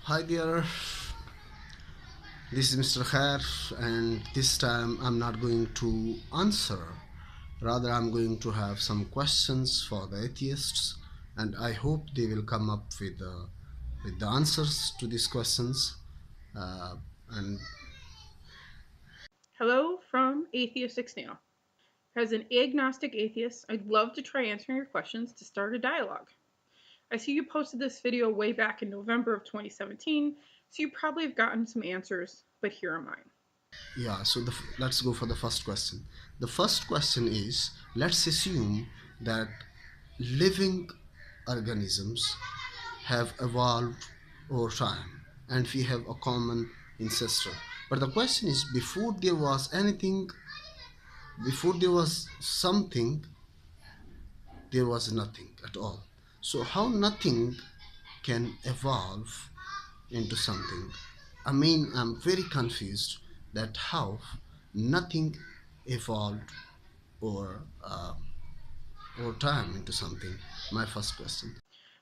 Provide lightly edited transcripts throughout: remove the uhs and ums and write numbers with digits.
Hi there, this is Mr. Khair, and this time I'm not going to answer. Rather, I'm going to have some questions for the atheists, and I hope they will come up with the answers to these questions. Uh, and Hello from Atheist Now. As an agnostic atheist, I'd love to try answering your questions to start a dialogue. I see you posted this video way back in November of 2017, so you probably have gotten some answers, but here are mine. yeah, so let's go for the first question. The first question is, let's assume that living organisms have evolved over time and we have a common ancestor. But the question is, before there was something, there was nothing at all. So how nothing can evolve into something? I mean, I'm very confused that how nothing evolved or over time into something. My first question.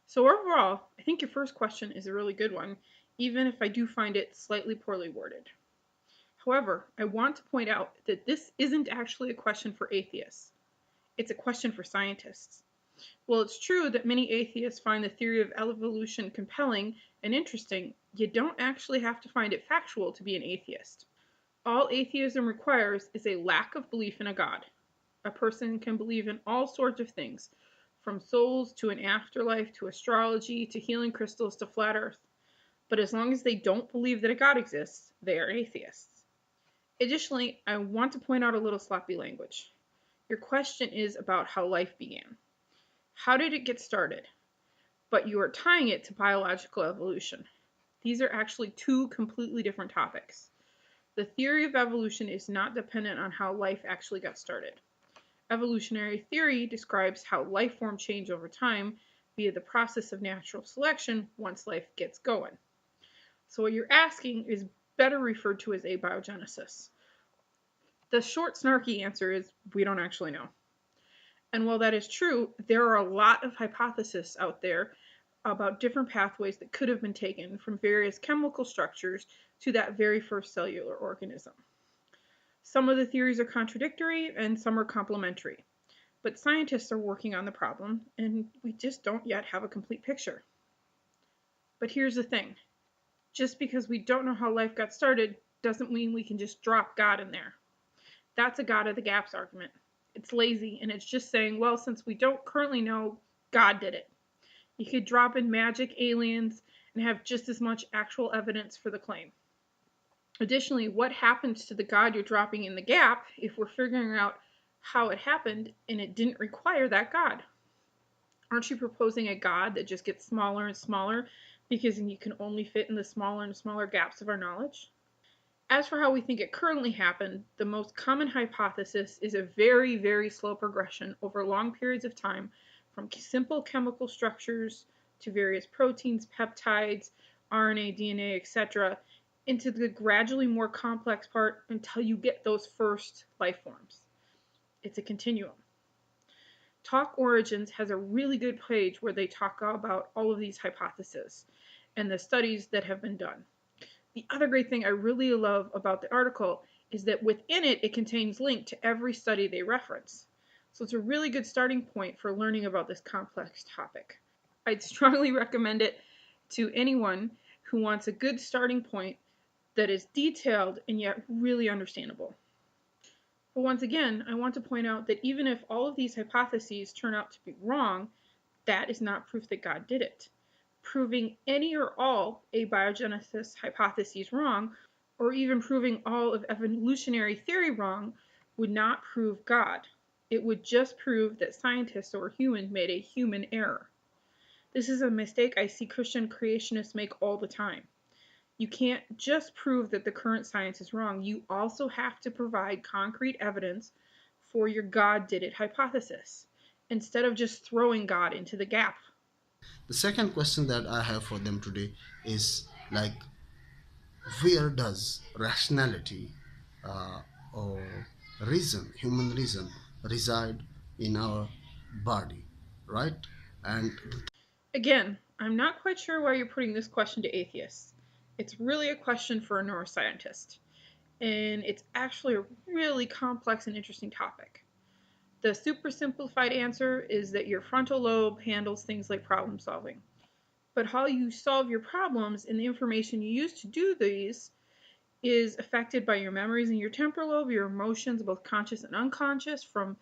So, overall, I think your first question is a really good one, even if I do find it slightly poorly worded. However, I want to point out that this isn't actually a question for atheists, it's a question for scientists. While it's true that many atheists find the theory of evolution compelling and interesting, you don't actually have to find it factual to be an atheist. All atheism requires is a lack of belief in a God. A person can believe in all sorts of things, from souls to an afterlife to astrology to healing crystals to flat earth. But as long as they don't believe that a God exists, they are atheists. Additionally, I want to point out a little sloppy language. Your question is about how life began. How did it get started? But you are tying it to biological evolution. These are actually two completely different topics. The theory of evolution is not dependent on how life actually got started. Evolutionary theory describes how life forms change over time via the process of natural selection once life gets going. So, what you're asking is better referred to as abiogenesis. The short, snarky answer is we don't actually know. And while that is true, there are a lot of hypotheses out there about different pathways that could have been taken from various chemical structures to that very first cellular organism. Some of the theories are contradictory and some are complementary, but scientists are working on the problem and we just don't yet have a complete picture. But here's the thing, just because we don't know how life got started doesn't mean we can just drop God in there. That's a God of the gaps argument. It's lazy and it's just saying, well, since we don't currently know, God did it. You could drop in magic, aliens, and have just as much actual evidence for the claim. Additionally, what happens to the God you're dropping in the gap if we're figuring out how it happened and it didn't require that God? Aren't you proposing a God that just gets smaller and smaller because you can only fit in the smaller and smaller gaps of our knowledge? As for how we think it currently happened, the most common hypothesis is a very, very slow progression over long periods of time from simple chemical structures to various proteins, peptides, RNA, DNA, etc., into the gradually more complex part until you get those first life forms. It's a continuum. Talk Origins has a really good page where they talk about all of these hypotheses and the studies that have been done. The other great thing I really love about the article is that within it, it contains links to every study they reference. So it's a really good starting point for learning about this complex topic. I'd strongly recommend it to anyone who wants a good starting point that is detailed and yet really understandable. But once again, I want to point out that even if all of these hypotheses turn out to be wrong, that is not proof that God did it. Proving any or all abiogenesis hypotheses wrong, or even proving all of evolutionary theory wrong, would not prove God. It would just prove that scientists or humans made a human error. This is a mistake I see Christian creationists make all the time. You can't just prove that the current science is wrong. You also have to provide concrete evidence for your God did it hypothesis, instead of just throwing God into the gap. The second question that I have for them today is like, where does rationality or human reason, reside in our body, right? And Again, I'm not quite sure why you're putting this question to atheists. It's really a question for a neuroscientist, and it's actually a really complex and interesting topic. The super simplified answer is that your frontal lobe handles things like problem solving. But how you solve your problems and the information you use to do these is affected by your memories in your temporal lobe, your emotions, both conscious and unconscious, from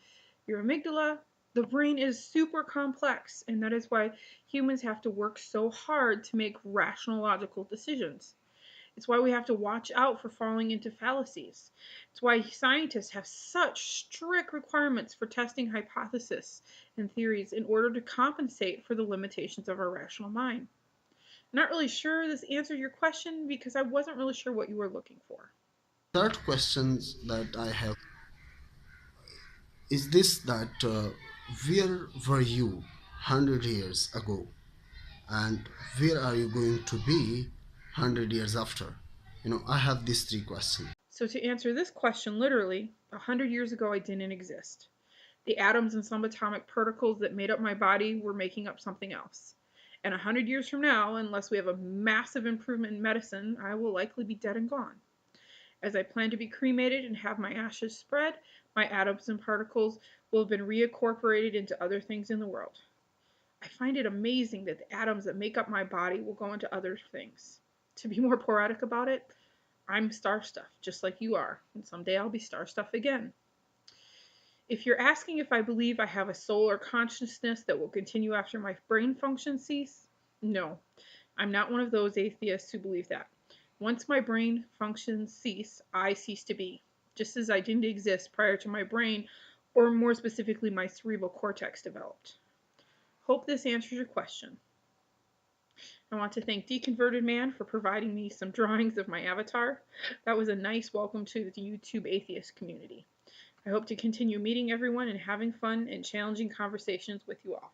your amygdala. The brain is super complex, and that is why humans have to work so hard to make rational, logical decisions. It's why we have to watch out for falling into fallacies. It's why scientists have such strict requirements for testing hypotheses and theories in order to compensate for the limitations of our rational mind. I'm not really sure this answered your question because I wasn't really sure what you were looking for. Third questions that I have is this that where were you 100 years ago, and where are you going to be 100 years after? I have these three questions. So, to answer this question literally, 100 years ago I didn't exist. The atoms and subatomic particles that made up my body were making up something else. And 100 years from now, unless we have a massive improvement in medicine, I will likely be dead and gone. As I plan to be cremated and have my ashes spread, my atoms and particles will have been reincorporated into other things in the world. I find it amazing that the atoms that make up my body will go into other things. To be more poetic about it, I'm star stuff, just like you are, and someday I'll be star stuff again. If you're asking if I believe I have a soul or consciousness that will continue after my brain function cease, no, I'm not one of those atheists who believe that. Once my brain functions cease, I cease to be, just as I didn't exist prior to my brain, or more specifically, my cerebral cortex developed. Hope this answers your question. I want to thank Deconverted Man for providing me some drawings of my avatar. That was a nice welcome to the YouTube atheist community. I hope to continue meeting everyone and having fun and challenging conversations with you all.